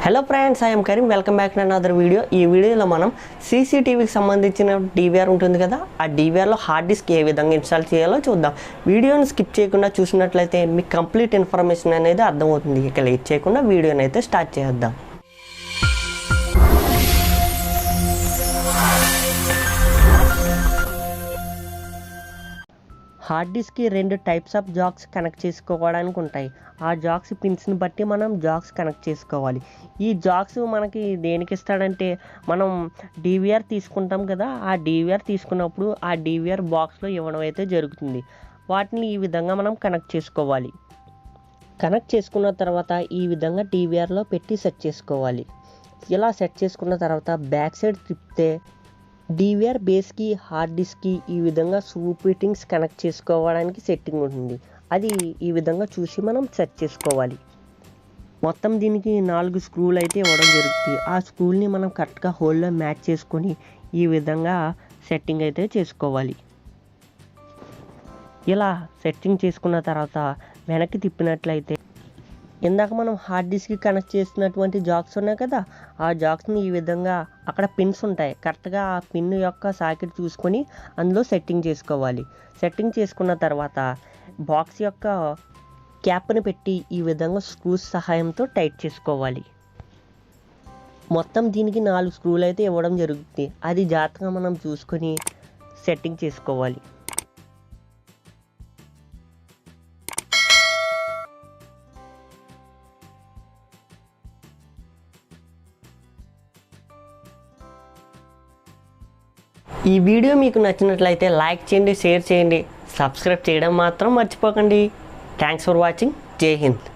Hello friends, I'm Karim. Welcome back to another video. ఈ వీడియోలో మనం సీసీటీవీకి సంబంధించిన డివిఆర్ ఉంటుంది కదా, ఆ డివిఆర్లో హార్డ్ డిస్క్ ఏ విధంగా ఇన్స్టాల్ చేయాలో చూద్దాం. వీడియోని స్కిప్ చేయకుండా చూసినట్లయితే మీకు కంప్లీట్ ఇన్ఫర్మేషన్ అనేది అర్థమవుతుంది. ఇక లేట్ చేయకుండా వీడియోని అయితే స్టార్ట్ చేద్దాం. హార్డ్ డిస్క్కి 2 టైప్స్ ఆఫ్ జాక్స్ కనెక్ట్ చేసుకోవడానికి ఉంటాయి. ఆ జాక్స్ పిన్స్ని బట్టి మనం జాక్స్ కనెక్ట్ చేసుకోవాలి. ఈ జాక్స్ మనకి దేనికి ఇస్తాడంటే, మనం డివిఆర్ తీసుకుంటాం కదా, ఆ డివిఆర్ తీసుకున్నప్పుడు ఆ డివిఆర్ బాక్స్లో ఇవ్వడం అయితే జరుగుతుంది. వాటిని ఈ విధంగా మనం కనెక్ట్ చేసుకోవాలి. కనెక్ట్ చేసుకున్న తర్వాత ఈ విధంగా డివిఆర్లో పెట్టి సెట్ చేసుకోవాలి. ఇలా సెట్ చేసుకున్న తర్వాత బ్యాక్ సైడ్ తిప్పితే డివిఆర్ బేస్కి హార్డ్ డిస్క్కి ఈ విధంగా స్క్రూ ఫిట్టింగ్స్ కనెక్ట్ చేసుకోవడానికి సెట్టింగ్ ఉంటుంది. అది ఈ విధంగా చూసి మనం సెట్ చేసుకోవాలి. మొత్తం దీనికి 4 స్క్రూలు అయితే ఇవ్వడం జరుగుతుంది. ఆ స్క్రూల్ని మనం కరెక్ట్గా హోల్లో మ్యాచ్ చేసుకొని ఈ విధంగా సెట్టింగ్ అయితే చేసుకోవాలి. ఇలా సెట్టింగ్ చేసుకున్న తర్వాత వెనక్కి తిప్పినట్లయితే ఇందాక మనం హార్డ్ డిస్క్కి కనెక్ట్ చేసినటువంటి జాక్స్ ఉన్నాయి కదా, ఆ జాక్స్ని ఈ విధంగా అక్కడ పిన్స్ ఉంటాయి. కరెక్ట్గా ఆ పిన్ యొక్క సాకెట్ చూసుకొని అందులో సెట్టింగ్ చేసుకోవాలి. సెట్టింగ్ చేసుకున్న తర్వాత బాక్స్ యొక్క క్యాప్ని పెట్టి ఈ విధంగా స్క్రూస్ సహాయంతో టైట్ చేసుకోవాలి. మొత్తం దీనికి 4 స్క్రూలు అయితే ఇవ్వడం జరుగుతుంది. అది జాగ్రత్తగా మనం చూసుకొని సెట్టింగ్ చేసుకోవాలి. ఈ వీడియో మీకు నచ్చినట్లయితే లైక్ చేయండి, షేర్ చేయండి, సబ్స్క్రైబ్ చేయడం మాత్రం మర్చిపోకండి. Thanks for watching. జై హింద్.